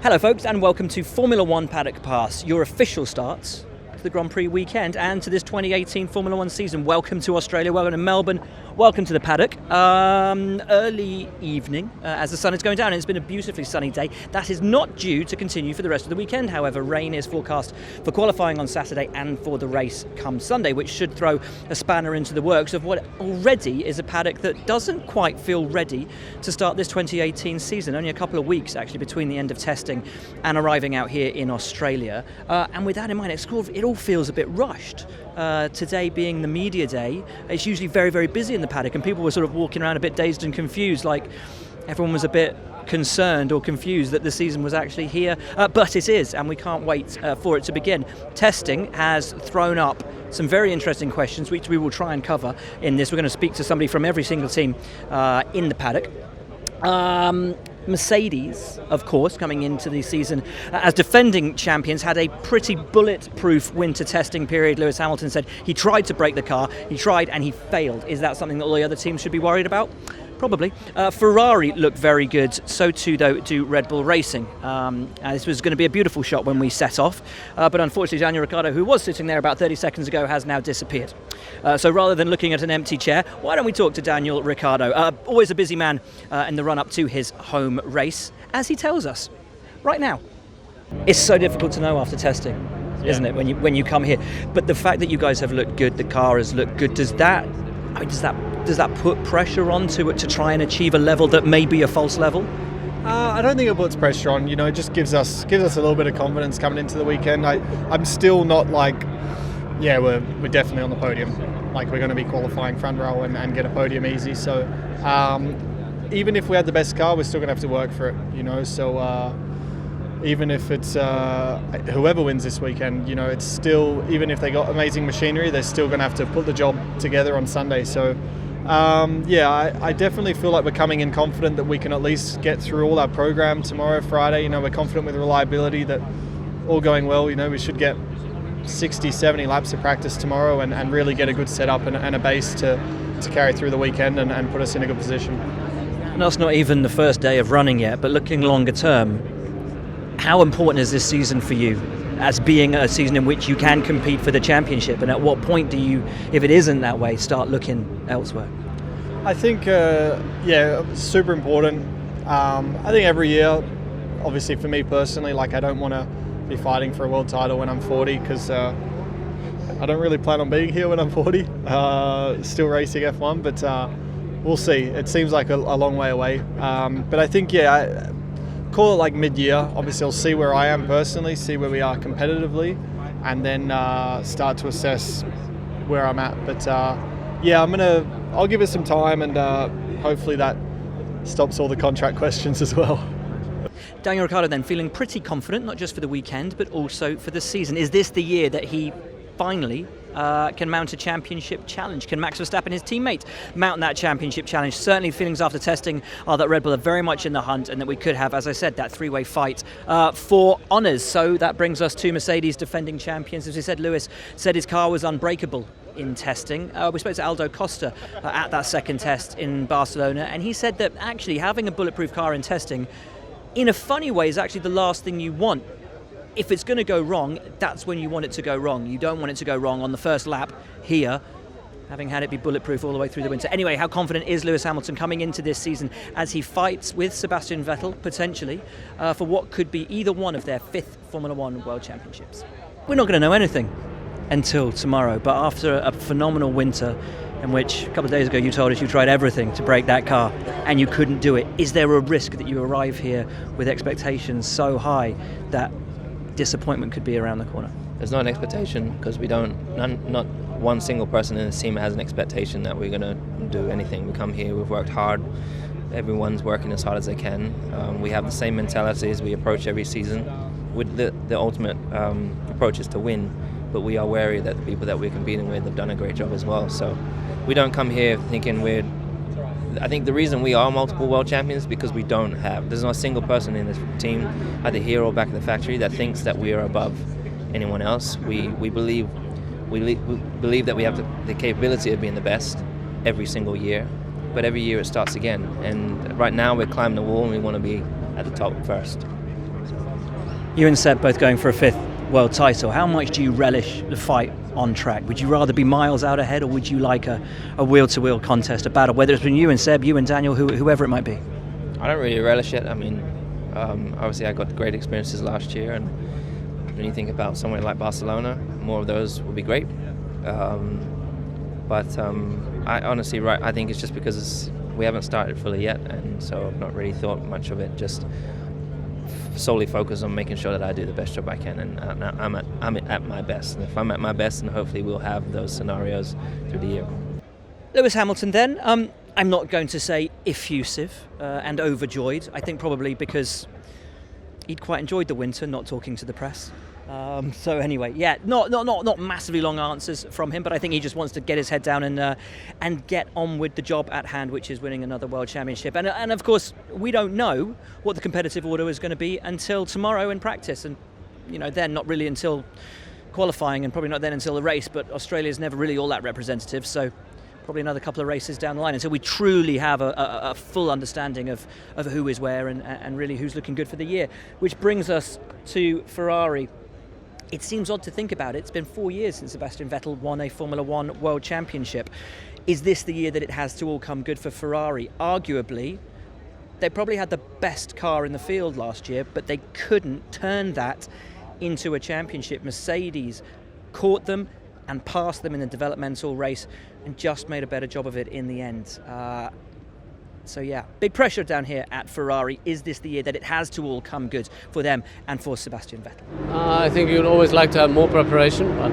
Hello folks, and welcome to Formula One Paddock Pass, your official starts to the Grand Prix weekend and to this 2018 Formula One season. Welcome to Australia, welcome to Melbourne, welcome to the paddock. Early evening as the sun is going down, and it's been a beautifully sunny day. That is not due to continue for the rest of the weekend. However, rain is forecast for qualifying on Saturday and for the race come Sunday, which should throw a spanner into the works of what already is a paddock that doesn't quite feel ready to start this 2018 season. Only a couple of weeks actually between the end of testing and arriving out here in Australia. And with that in mind, it all feels a bit rushed. Today being the media day, it's usually very, very busy in the paddock, and people were sort of walking around a bit dazed and confused, like everyone was a bit concerned or confused that the season was actually here, but it is, and we can't wait for it to begin. Testing has thrown up some very interesting questions, which we will try and cover in this. We're going to speak to somebody from every single team in the paddock. Mercedes, of course, coming into the season as defending champions, had a pretty bulletproof winter testing period. Lewis Hamilton said he tried to break the car, he tried and he failed. Is that something that all the other teams should be worried about? Probably. Ferrari looked very good, so too though do Red Bull Racing. This was going to be a beautiful shot when we set off, but unfortunately Daniel Ricciardo, who was sitting there about 30 seconds ago, has now disappeared. So rather than looking at an empty chair, why don't we talk to Daniel Ricciardo, always a busy man in the run-up to his home race, as he tells us right now. It's so difficult to know after testing, isn't it, when you come here? But the fact that you guys have looked good, the car has looked good, does that put pressure on to try and achieve a level that may be a false level? I don't think it puts pressure on. It just gives us a little bit of confidence coming into the weekend. I'm still not like, we're definitely on the podium. Like, we're going to be qualifying front row and get a podium easy. So even if we had the best car, we're still going to have to work for it. So even if it's whoever wins this weekend, it's still, even if they got amazing machinery, they're still going to have to put the job together on Sunday. So I definitely feel like we're coming in confident that we can at least get through all our program tomorrow, Friday. We're confident with reliability that all going well. We should get 60, 70 laps of practice tomorrow and really get a good setup and a base to carry through the weekend and put us in a good position. And that's not even the first day of running yet, but looking longer term, how important is this season for you as being a season in which you can compete for the championship? And at what point do you, if it isn't that way, start looking elsewhere? I think, super important. I think every year, obviously for me personally, like, I don't want to be fighting for a world title when I'm 40, because I don't really plan on being here when I'm 40, still racing F1, but we'll see. It seems like a long way away. But I think, I call it like mid-year. Obviously, I'll see where I am personally, see where we are competitively, and then start to assess where I'm at. But I'll give it some time, and hopefully that stops all the contract questions as well. Daniel Ricciardo then feeling pretty confident, not just for the weekend, but also for the season. Is this the year that he finally can mount a championship challenge? Can Max Verstappen, his teammate, mount that championship challenge? Certainly feelings after testing are that Red Bull are very much in the hunt, and that we could have, as I said, that three-way fight for honours. So that brings us to Mercedes defending champions. As we said, Lewis said his car was unbreakable in testing. We spoke to Aldo Costa at that second test in Barcelona, and he said that actually having a bulletproof car in testing, in a funny way, is actually the last thing you want. If it's going to go wrong, that's when you want it to go wrong. You don't want it to go wrong on the first lap here, having had it be bulletproof all the way through the winter. Anyway, how confident is Lewis Hamilton coming into this season as he fights with Sebastian Vettel, potentially, for what could be either one of their fifth Formula One World Championships? We're not going to know anything until tomorrow, but after a phenomenal winter in which a couple of days ago you told us you tried everything to break that car and you couldn't do it, is there a risk that you arrive here with expectations so high that disappointment could be around the corner? There's not an expectation, because not one single person in this team has an expectation that we're going to do anything. We come here, we've worked hard, everyone's working as hard as they can. We have the same mentality as we approach every season. With the ultimate approach is to win, but we are wary that the people that we're competing with have done a great job as well. So we don't come here thinking I think the reason we are multiple world champions is because there's not a single person in this team, either here or back at the factory, that thinks that we are above anyone else. We believe that we have the capability of being the best every single year, but every year it starts again. And right now we're climbing the wall and we want to be at the top first. You and Seb both going for a 5th world title. How much do you relish the fight on track? Would you rather be miles out ahead, or would you like a wheel-to-wheel contest, a battle, whether it's been you and Seb, you and Daniel, whoever it might be? I don't really relish it. I mean, obviously I got great experiences last year, and when you think about somewhere like Barcelona, more of those would be great. But I honestly, I think it's just because we haven't started fully yet, and so I've not really thought much of it. Just solely focus on making sure that I do the best job I can, and I'm at my best. And if I'm at my best, then hopefully we'll have those scenarios through the year. Lewis Hamilton then. I'm not going to say effusive and overjoyed. I think probably because he'd quite enjoyed the winter, not talking to the press. So anyway, yeah, not massively long answers from him, but I think he just wants to get his head down and get on with the job at hand, which is winning another world championship. And of course, we don't know what the competitive order is going to be until tomorrow in practice, and then not really until qualifying, and probably not then until the race. But Australia's never really all that representative, so probably another couple of races down the line until we truly have a full understanding of who is where and really who's looking good for the year. Which brings us to Ferrari. It seems odd to think about it. It's been 4 years since Sebastian Vettel won a Formula One World Championship. Is this the year that it has to all come good for Ferrari? Arguably, they probably had the best car in the field last year, but they couldn't turn that into a championship. Mercedes caught them and passed them in the developmental race and just made a better job of it in the end. So yeah, big pressure down here at Ferrari. Is this the year that it has to all come good for them and for Sebastian Vettel? I think you'd always like to have more preparation, but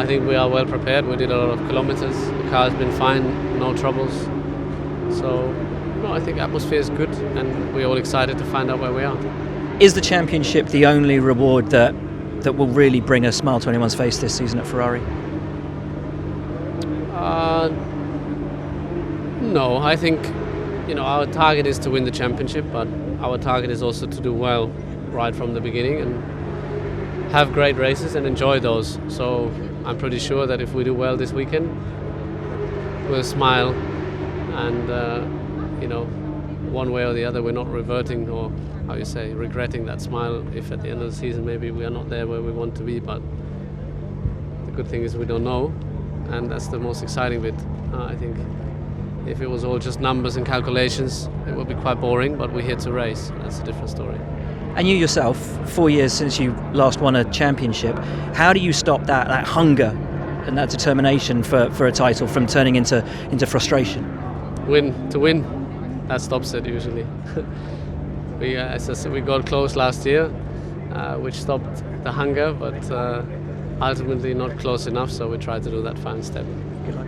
I think we are well prepared. We did a lot of kilometers. The car has been fine, no troubles. So no, I think atmosphere is good, and we're all excited to find out where we are. Is the championship the only reward that will really bring a smile to anyone's face this season at Ferrari? No, I think our target is to win the championship, but our target is also to do well right from the beginning and have great races and enjoy those. So I'm pretty sure that if we do well this weekend, we'll smile, and one way or the other we're not reverting, or regretting that smile if at the end of the season maybe we are not there where we want to be. But the good thing is we don't know, and that's the most exciting bit. I think if it was all just numbers and calculations, it would be quite boring, but we're here to race. That's a different story. And you yourself, 4 years since you last won a championship, how do you stop that hunger and that determination for a title from turning into frustration? To win, that stops it usually. As I said, we got close last year, which stopped the hunger, but ultimately not close enough, so we tried to do that final step. Good luck.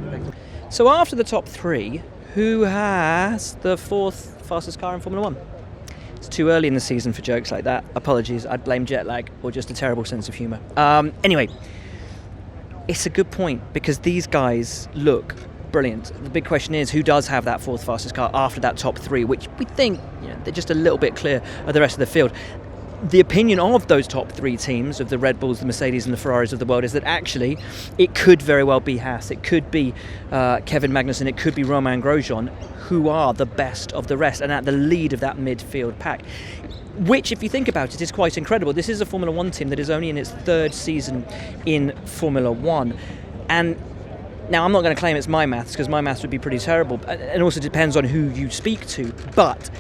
So after the top 3, who has the 4th fastest car in Formula One? It's too early in the season for jokes like that. Apologies, I'd blame jet lag or just a terrible sense of humour. Anyway, it's a good point because these guys look brilliant. The big question is who does have that 4th fastest car after that top 3, which we think they're just a little bit clear of the rest of the field. The opinion of those top 3 teams, of the Red Bulls, the Mercedes and the Ferraris of the world, is that actually it could very well be Haas, it could be Kevin Magnussen, it could be Romain Grosjean, who are the best of the rest and at the lead of that midfield pack. Which, if you think about it, is quite incredible. This is a Formula One team that is only in its 3rd season in Formula One. And now I'm not going to claim it's my maths, because my maths would be pretty terrible, and also depends on who you speak to, but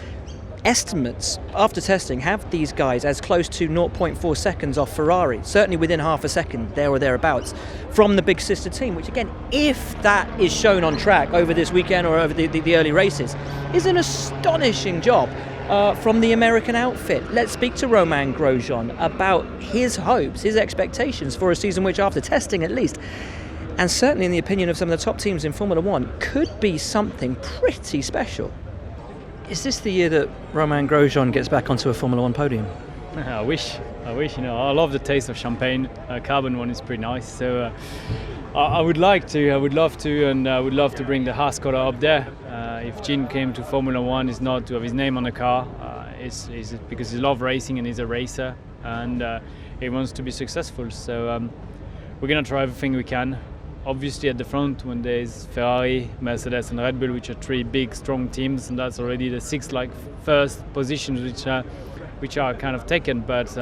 estimates after testing have these guys as close to 0.4 seconds off Ferrari, certainly within half a second there or thereabouts from the big sister team, which again, if that is shown on track over this weekend or over the early races, is an astonishing job from the American outfit. Let's speak to Romain Grosjean about his hopes, his expectations for a season which, after testing at least, and certainly in the opinion of some of the top teams in Formula One, could be something pretty special. Is this the year that Romain Grosjean gets back onto a Formula One podium? I wish. I love the taste of champagne. Carbon one is pretty nice. So I would love to bring the Haas car up there. If Jean came to Formula One, it's not to have his name on the car. It's because he loves racing and he's a racer, and he wants to be successful. So we're gonna try everything we can. Obviously at the front, when there's Ferrari, Mercedes and Red Bull, which are 3 big strong teams, and that's already the 6 first positions which are kind of taken, but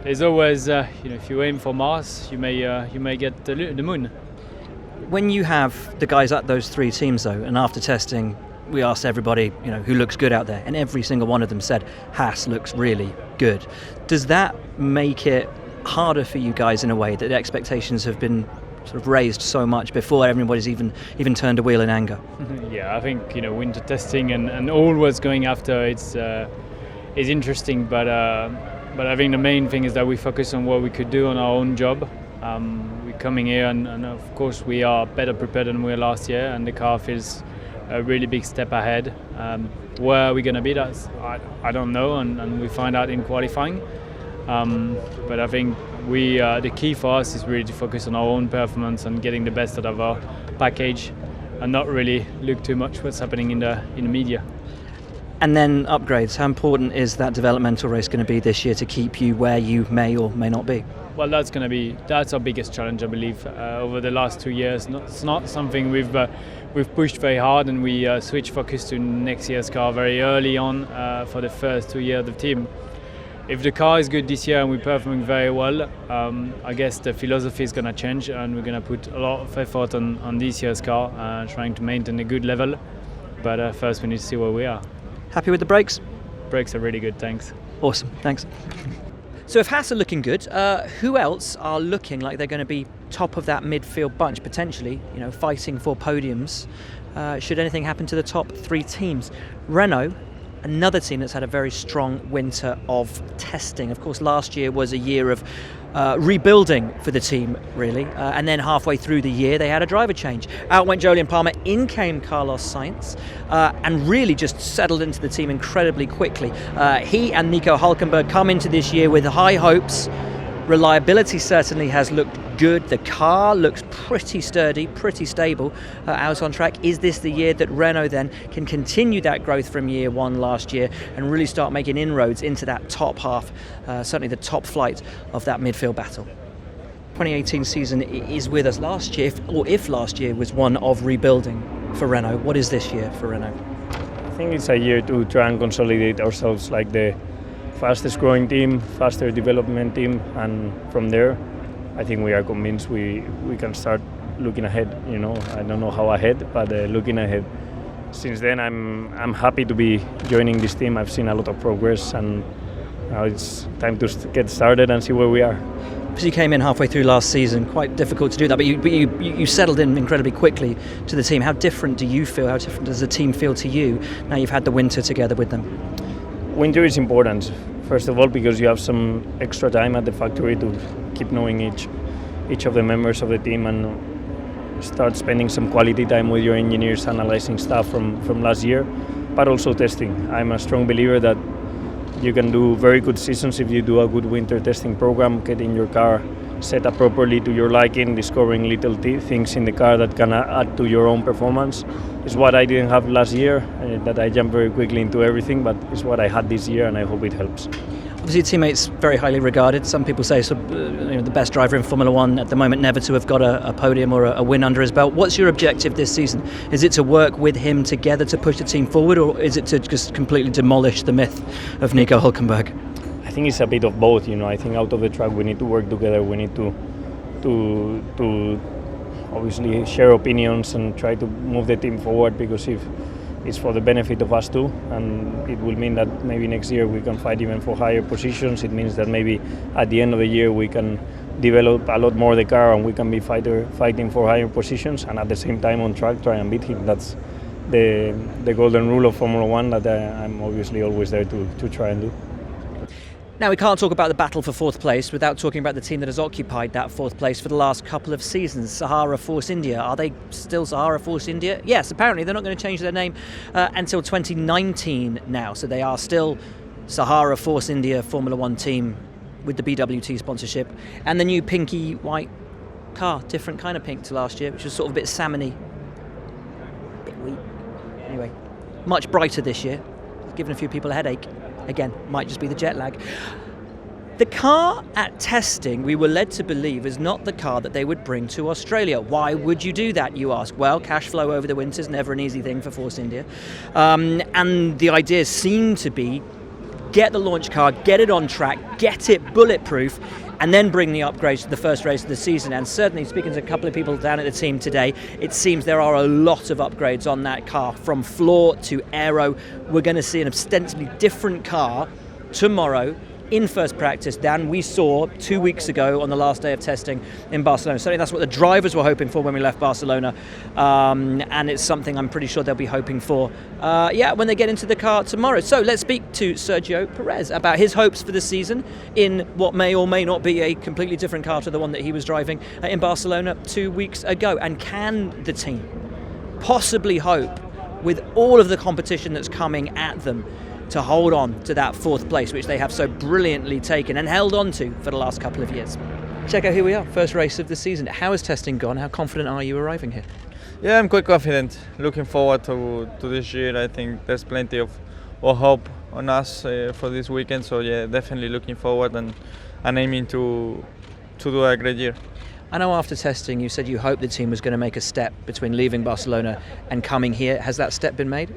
there's always, if you aim for Mars, you may get the moon. When you have the guys at those three teams, though, and after testing, we asked everybody, who looks good out there, and every single one of them said Haas looks really good. Does that make it harder for you guys in a way that the expectations have been sort of raised so much before everybody's even turned a wheel in anger? Yeah, I think winter testing and all what's going after is interesting, but I think the main thing is that we focus on what we could do on our own job. We're coming here and of course we are better prepared than we were last year, and the car feels a really big step ahead. Where are we going to be? I don't know, and we find out in qualifying. But I think the key for us is really to focus on our own performance and getting the best out of our package, and not really look too much what's happening in the media. And then upgrades. How important is that developmental race going to be this year to keep you where you may or may not be? Well, that's our biggest challenge, I believe. Over the last 2 years, it's not something we've pushed very hard, and we switched focus to next year's car very early on for the first 2 years of the team. If the car is good this year and we're performing very well, I guess the philosophy is going to change, and we're going to put a lot of effort on this year's car, trying to maintain a good level. But first we need to see where we are. Happy with the brakes? Brakes are really good, thanks. Awesome, thanks. So if Haas are looking good, who else are looking like they're going to be top of that midfield bunch, potentially, fighting for podiums, should anything happen to the top three teams? Renault, another team that's had a very strong winter of testing. Of course, last year was a year of rebuilding for the team, really. And then halfway through the year, they had a driver change. Out went Jolyon Palmer, in came Carlos Sainz, and really just settled into the team incredibly quickly. He and Nico Hülkenberg come into this year with high hopes. Reliability certainly has looked good. The car looks pretty sturdy, pretty stable out on track. Is this the year that Renault then can continue that growth from year one last year and really start making inroads into that top half, certainly the top flight of that midfield battle? 2018 season is with us. Last year, if last year was one of rebuilding for Renault, what is this year for Renault? I think it's a year to try and consolidate ourselves like the fastest growing team, faster development team, and from there I think we are convinced we can start looking ahead. I don't know how ahead, but looking ahead. Since then I'm happy to be joining this team. I've seen a lot of progress, and now it's time to get started and see where we are. Because you came in halfway through last season, quite difficult to do that, but you settled in incredibly quickly to the team. How different do you feel? How different does the team feel to you now you've had the winter together with them? Winter is important. First of all, because you have some extra time at the factory to keep knowing each of the members of the team and start spending some quality time with your engineers, analyzing stuff from last year, but also testing. I'm a strong believer that you can do very good seasons if you do a good winter testing program, getting your car set up properly to your liking, discovering little things in the car that can add to your own performance. It's what I didn't have last year, that I jumped very quickly into everything, but it's what I had this year, and I hope it helps. Obviously, your teammate's very highly regarded. Some people say the best driver in Formula One at the moment, never to have got a podium or a win under his belt. What's your objective this season? Is it to work with him together to push the team forward, or is it to just completely demolish the myth of Nico Hülkenberg? I think it's a bit of both. I think out of the track we need to work together. We need to obviously share opinions and try to move the team forward, because if it's for the benefit of us too, and it will mean that maybe next year we can fight even for higher positions. It means that maybe at the end of the year we can develop a lot more the car and we can be fighting for higher positions, and at the same time on track try and beat him. That's the golden rule of Formula One that I'm obviously always there to try and do. Now, we can't talk about the battle for fourth place without talking about the team that has occupied that fourth place for the last couple of seasons, Sahara Force India. Are they still Sahara Force India? Yes, apparently they're not going to change their name until 2019 now, so they are still Sahara Force India Formula One team with the BWT sponsorship, and the new pinky white car, different kind of pink to last year, which was sort of a bit salmony, a bit weak. Anyway, much brighter this year, giving a few people a headache. Again, might just be the jet lag. The car at testing, we were led to believe, is not the car that they would bring to Australia. Why would you do that, you ask? Well, cash flow over the winter is never an easy thing for Force India. And the idea seemed to be get the launch car, get it on track, get it bulletproof, and then bring the upgrades to the first race of the season. And certainly, speaking to a couple of people down at the team today, it seems there are a lot of upgrades on that car, from floor to aero. We're going to see an ostensibly different car tomorrow in first practice than we saw 2 weeks ago on the last day of testing in Barcelona. Certainly that's what the drivers were hoping for when we left Barcelona, and it's something I'm pretty sure they'll be hoping for when they get into the car tomorrow. So let's speak to Sergio Perez about his hopes for the season in what may or may not be a completely different car to the one that he was driving in Barcelona 2 weeks ago. And can the team possibly hope, with all of the competition that's coming at them, to hold on to that fourth place, which they have so brilliantly taken and held on to for the last couple of years? Checo, here we are, first race of the season. How has testing gone? How confident are you arriving here? Yeah, I'm quite confident. Looking forward to this year. I think there's plenty of hope on us for this weekend. So yeah, definitely looking forward and aiming to do a great year. I know after testing you said you hoped the team was going to make a step between leaving Barcelona and coming here. Has that step been made?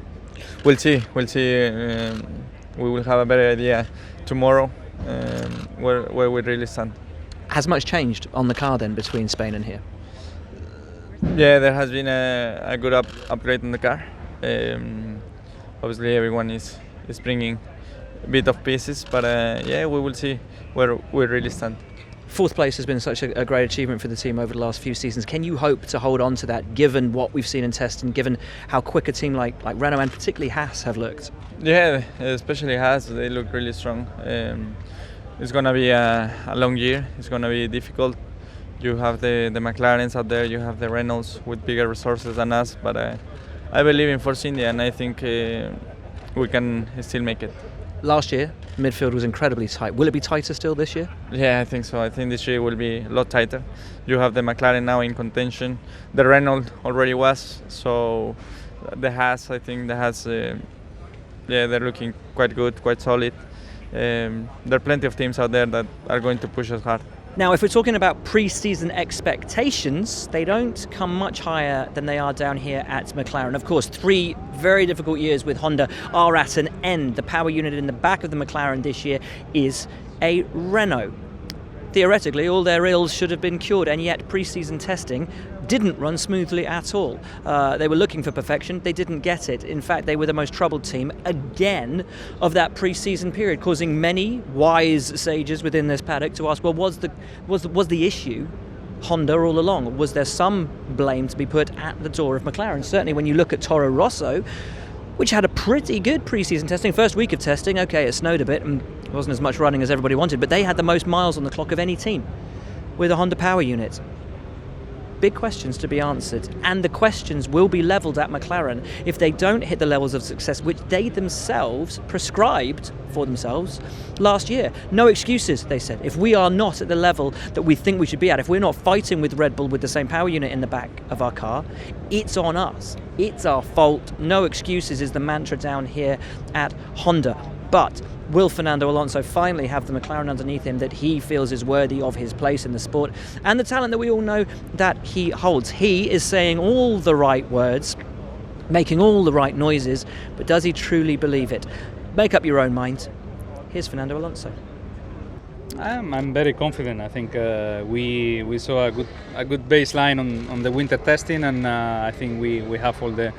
We'll see. We will have a better idea tomorrow where we really stand. Has much changed on the car then between Spain and here? Yeah, there has been a good upgrade on the car. Obviously, everyone is bringing a bit of pieces, but we will see where we really stand. Fourth place has been such a great achievement for the team over the last few seasons. Can you hope to hold on to that, given what we've seen in testing, given how quick a team like Renault and particularly Haas have looked? Yeah, especially Haas, they look really strong. It's going to be a long year. It's going to be difficult. You have the McLarens out there, you have the Renaults with bigger resources than us, but I believe in Force India, and I think we can still make it. Last year, midfield was incredibly tight. Will it be tighter still this year? Yeah, I think so. I think this year will be a lot tighter. You have the McLaren now in contention. The Renault already was. So the Haas, I think the Haas, they're looking quite good, quite solid. There are plenty of teams out there that are going to push us hard. Now, if we're talking about pre-season expectations, they don't come much higher than they are down here at McLaren. Of course, 3 very difficult years with Honda are at an end. The power unit in the back of the McLaren this year is a Renault. Theoretically, all their ills should have been cured, and yet pre-season testing didn't run smoothly at all. They were looking for perfection, they didn't get it. In fact, they were the most troubled team again of that pre-season period, causing many wise sages within this paddock to ask, well, was the issue Honda all along? Was there some blame to be put at the door of McLaren? Certainly when you look at Toro Rosso, which had a pretty good pre-season testing. First week of testing, okay, it snowed a bit and wasn't as much running as everybody wanted, but they had the most miles on the clock of any team with a Honda power unit. Big questions to be answered, and the questions will be levelled at McLaren if they don't hit the levels of success which they themselves prescribed for themselves last year. No excuses, they said. If we are not at the level that we think we should be at, if we're not fighting with Red Bull with the same power unit in the back of our car, it's on us. It's our fault. No excuses is the mantra down here at Honda. But will Fernando Alonso finally have the McLaren underneath him that he feels is worthy of his place in the sport and the talent that we all know that he holds? He is saying all the right words, making all the right noises, but does he truly believe it? Make up your own mind. Here's Fernando Alonso. I'm very confident. I think we saw a good baseline on the winter testing, and I think we have all the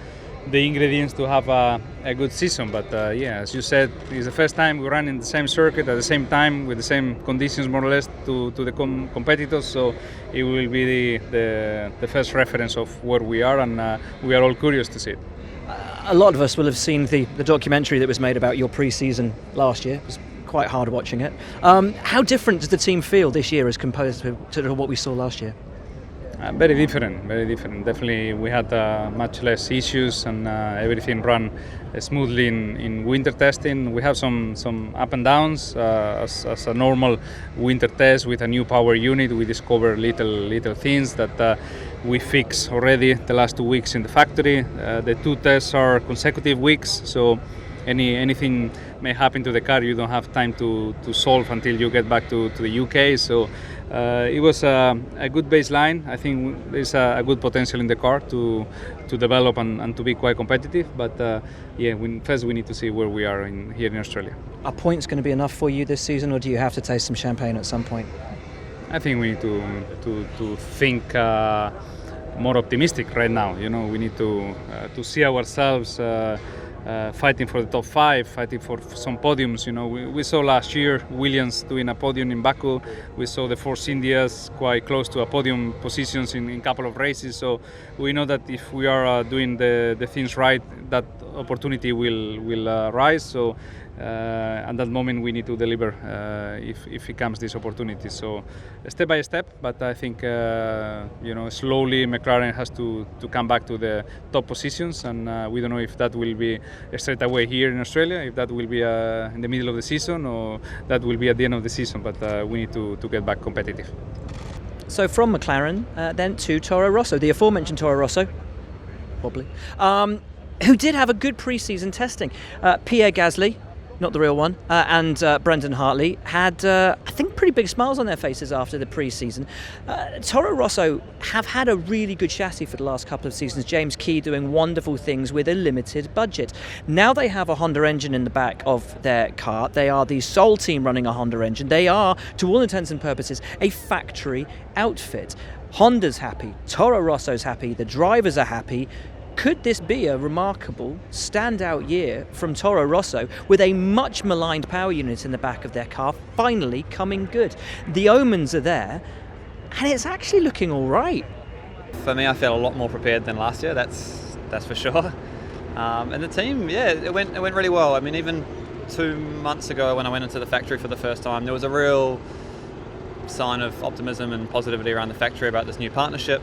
ingredients to have a good season. But as you said, it's the first time we run in the same circuit at the same time with the same conditions more or less to the competitors. So it will be the first reference of where we are, and we are all curious to see it. A lot of us will have seen the documentary that was made about your pre-season last year. It was quite hard watching it. How different does the team feel this year as compared to what we saw last year? Very different. Definitely we had much less issues, and everything ran smoothly in winter testing. We have some up and downs as a normal winter test with a new power unit. We discover little things that we fix already the last 2 weeks in the factory. The 2 tests are consecutive weeks, so anything may happen to the car. You don't have time to solve until you get back to the UK. So it was a good baseline. I think there's a good potential in the car to develop and to be quite competitive. But first we need to see where we are here in Australia. Are points going to be enough for you this season, or do you have to taste some champagne at some point? I think we need to think more optimistic right now. You know, we need to see ourselves fighting for the top 5, fighting for some podiums. You know, we saw last year Williams doing a podium in Baku. We saw the Force Indias quite close to a podium positions in a couple of races. So we know that if we are doing the things right, that opportunity will rise. So at that moment we need to deliver if it comes this opportunity. So step by step, but I think slowly McLaren has to come back to the top positions, and we don't know if that will be straight away here in Australia, if that will be in the middle of the season, or that will be at the end of the season, but we need to get back competitive. So from McLaren then to Toro Rosso, the aforementioned Toro Rosso, wobbly, who did have a good pre-season testing. Pierre Gasly, not the real one, and Brendan Hartley had, I think, pretty big smiles on their faces after the pre-season. Toro Rosso have had a really good chassis for the last couple of seasons. James Key doing wonderful things with a limited budget. Now they have a Honda engine in the back of their car. They are the sole team running a Honda engine. They are, to all intents and purposes, a factory outfit. Honda's happy, Toro Rosso's happy, the drivers are happy. Could this be a remarkable standout year from Toro Rosso with a much maligned power unit in the back of their car finally coming good? The omens are there, and it's actually looking all right. For me, I feel a lot more prepared than last year. That's for sure. And the team, it went really well. I mean, even 2 months ago when I went into the factory for the first time, there was a real sign of optimism and positivity around the factory about this new partnership.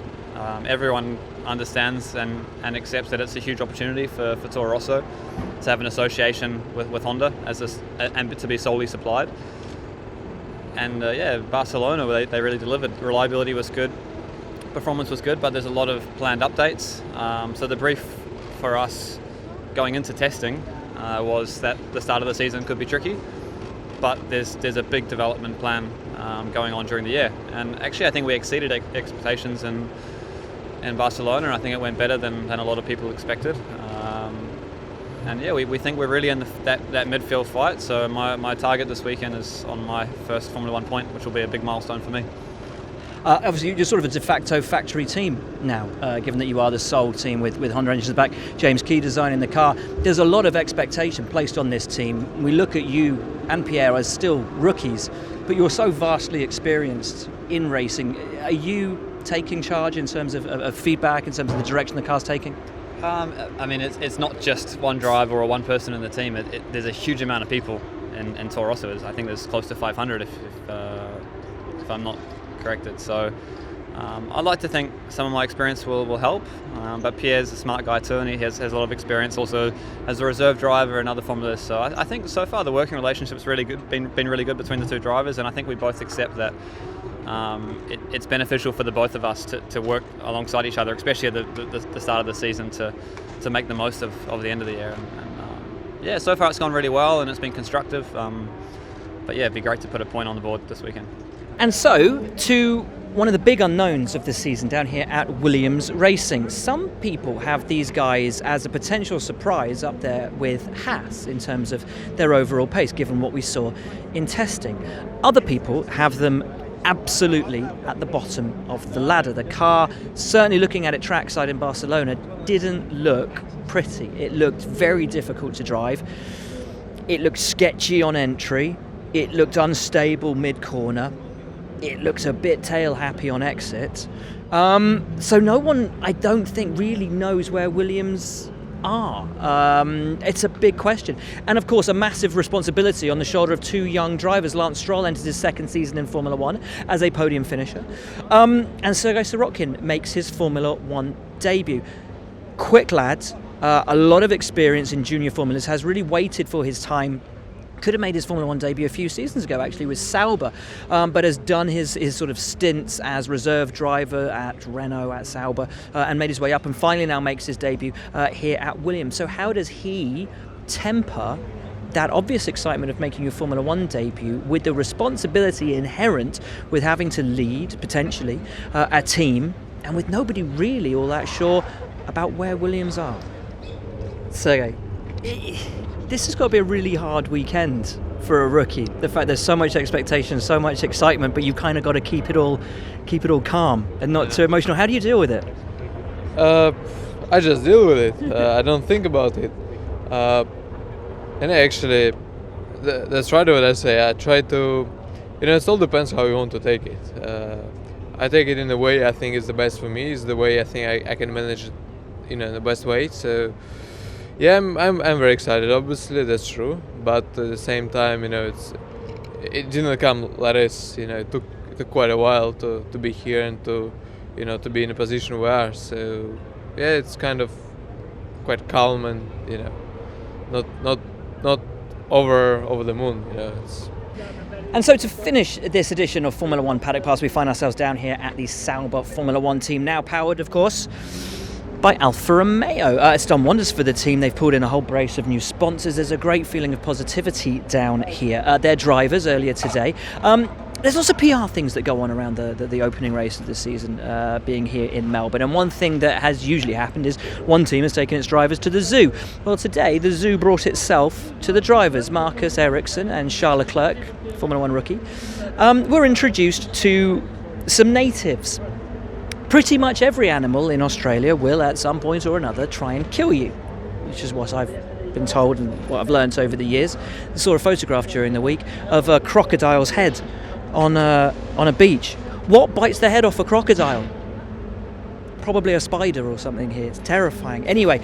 Everyone understands and accepts that it's a huge opportunity for Toro Rosso to have an association with Honda and to be solely supplied. And Barcelona, they really delivered. Reliability was good, performance was good, but there's a lot of planned updates. So the brief for us going into testing was that the start of the season could be tricky, but there's a big development plan going on during the year. And actually I think we exceeded expectations in Barcelona, and I think it went better than a lot of people expected. We think we're really in that midfield fight. So my target this weekend is on my first Formula 1 point, which will be a big milestone for me. Obviously, you're sort of a de facto factory team now, given that you are the sole team with Honda engines in the back, James Key designing the car. There's a lot of expectation placed on this team. We look at you and Pierre as still rookies, but you're so vastly experienced in racing. Are you taking charge in terms of feedback, in terms of the direction the car's taking? I mean, it's not just one driver or one person in the team. There's a huge amount of people in Toro Rosso. I think there's close to 500 if I'm not corrected. So I'd like to think some of my experience will help, but Pierre's a smart guy too, and he has a lot of experience also as a reserve driver and other formulas. So I think so far the working relationship's really good, been really good between the two drivers, and I think we both accept that it's beneficial for the both of us to work alongside each other, especially at the start of the season, to make the most of the end of the year. And so far it's gone really well and it's been constructive. But it'd be great to put a point on the board this weekend. And so, to one of the big unknowns of this season down here at Williams Racing. Some people have these guys as a potential surprise up there with Haas in terms of their overall pace, given what we saw in testing. Other people have them absolutely at the bottom of the ladder. The car, certainly looking at it trackside in Barcelona, didn't look pretty. It looked very difficult to drive. It looked sketchy on entry. It looked unstable mid-corner. It looked a bit tail-happy on exit. So no one, I don't think, really knows where Williams are. It's a big question. And of course, a massive responsibility on the shoulder of two young drivers. Lance Stroll enters his second season in Formula 1 as a podium finisher. And Sergei Sorokin makes his Formula 1 debut. Quick lad, a lot of experience in junior formulas, has really waited for his time. Could have made his Formula 1 debut a few seasons ago, actually, with Sauber, but has done his sort of stints as reserve driver at Renault, at Sauber, and made his way up, and finally now makes his debut here at Williams. So how does he temper that obvious excitement of making your Formula 1 debut with the responsibility inherent with having to lead, potentially, a team, and with nobody really all that sure about where Williams are? Sergei, This has got to be a really hard weekend for a rookie. The fact there's so much expectation, so much excitement, but you've kind of got to keep it all calm and not too emotional. How do you deal with it? I just deal with it. I don't think about it. And actually, that's right what I say. I try to, it all depends how you want to take it. I take it in the way I think is the best for me. Is the way I think I can manage it, in the best way. So, yeah, I'm very excited. Obviously, that's true. But at the same time, it didn't come like this. It took quite a while to be here and to be in a position we are. So, yeah, it's kind of quite calm and not over the moon. And so to finish this edition of Formula One Paddock Pass, we find ourselves down here at the Sauber Formula One team, now powered, of course, by Alfa Romeo. It's done wonders for the team. They've pulled in a whole brace of new sponsors. There's a great feeling of positivity down here. Their drivers earlier today. There's also PR things that go on around the opening race of the season, being here in Melbourne. And one thing that has usually happened is one team has taken its drivers to the zoo. Well, today the zoo brought itself to the drivers. Marcus Ericsson and Charles Leclerc, Formula One rookie, were introduced to some natives. Pretty much every animal in Australia will at some point or another try and kill you, which is what I've been told and what I've learned over the years. I saw a photograph during the week of a crocodile's head on a beach. What bites the head off a crocodile? Probably a spider or something here. It's terrifying. Anyway,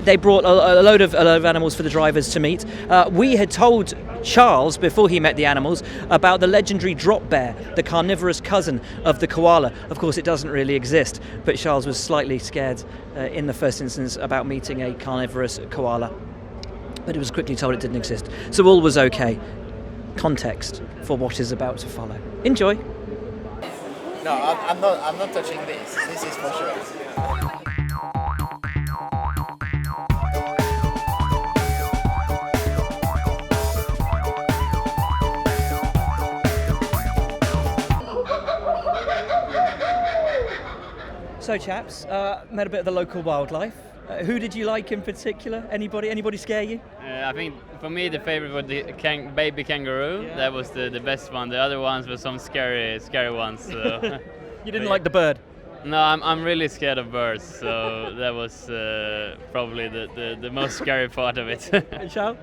they brought a load of animals for the drivers to meet. We had told Charles before he met the animals about the legendary drop bear, the carnivorous cousin of the koala. Of course, it doesn't really exist, but Charles was slightly scared in the first instance about meeting a carnivorous koala. But it was quickly told it didn't exist. So all was okay. Context for what is about to follow. Enjoy. No, I'm not touching this. This is for sure. So, chaps, met a bit of the local wildlife. Who did you like in particular? Anybody scare you? I think for me the favorite was the baby kangaroo. Yeah. That was the best one. The other ones were some scary ones. So. You didn't like the bird? No, I'm really scared of birds. So that was probably the most scary part of it. And Charles?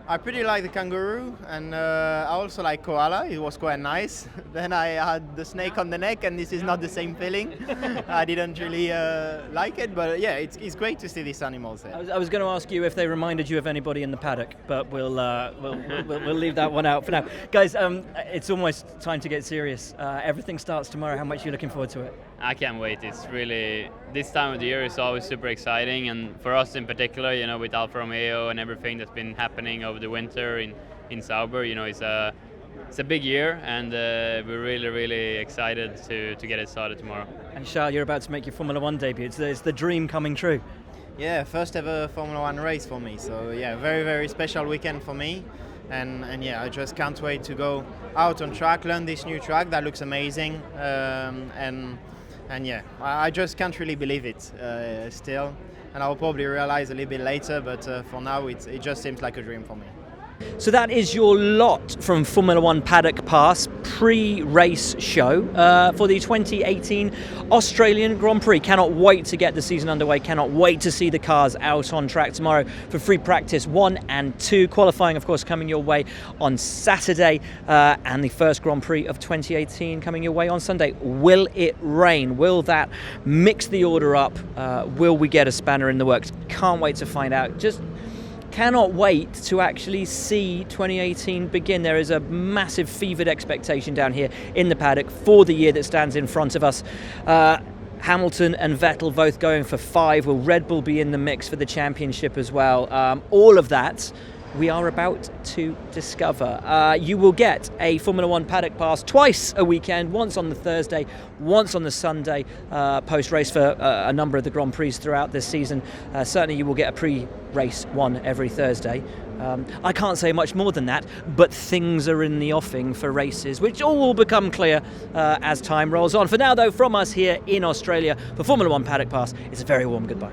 I pretty like the kangaroo, and I also like koala. It was quite nice. Then I had the snake on the neck, and this is not the same feeling. I didn't really like it, but yeah, it's great to see these animals here. I was going to ask you if they reminded you of anybody in the paddock, but we'll leave that one out for now. Guys, it's almost time to get serious. Everything starts tomorrow. How much are you looking forward to it? I can't wait. It's really, this time of the year is always super exciting, and for us in particular, with Alfa Romeo and everything that's been happening over the winter in Sauber, it's a big year, and we're really excited to get it started tomorrow. And Charles, you're about to make your Formula One debut. It's the dream coming true. Yeah, first ever Formula One race for me. So yeah, very special weekend for me. And yeah, I just can't wait to go out on track, learn this new track that looks amazing, and yeah, I just can't really believe it still, and I'll probably realize a little bit later, but for now it just seems like a dream for me. So that is your lot from Formula One Paddock Pass pre-race show for the 2018 Australian Grand Prix. Cannot wait to get the season underway. Cannot wait to see the cars out on track tomorrow for free practice 1 and 2. Qualifying, of course, coming your way on Saturday, and the first Grand Prix of 2018 coming your way on Sunday. Will it rain? Will that mix the order up? Will we get a spanner in the works? Can't wait to find out. Just cannot wait to actually see 2018 begin. There is a massive fevered expectation down here in the paddock for the year that stands in front of us. Hamilton and Vettel both going for 5. Will Red Bull be in the mix for the championship as well? All of that we are about to discover. You will get a Formula One Paddock Pass twice a weekend, once on the Thursday, once on the Sunday, post-race for a number of the Grand Prix throughout this season. Certainly you will get a pre-race one every Thursday. I can't say much more than that, but things are in the offing for races, which all will become clear as time rolls on. For now, though, from us here in Australia for Formula One Paddock Pass, it's a very warm goodbye.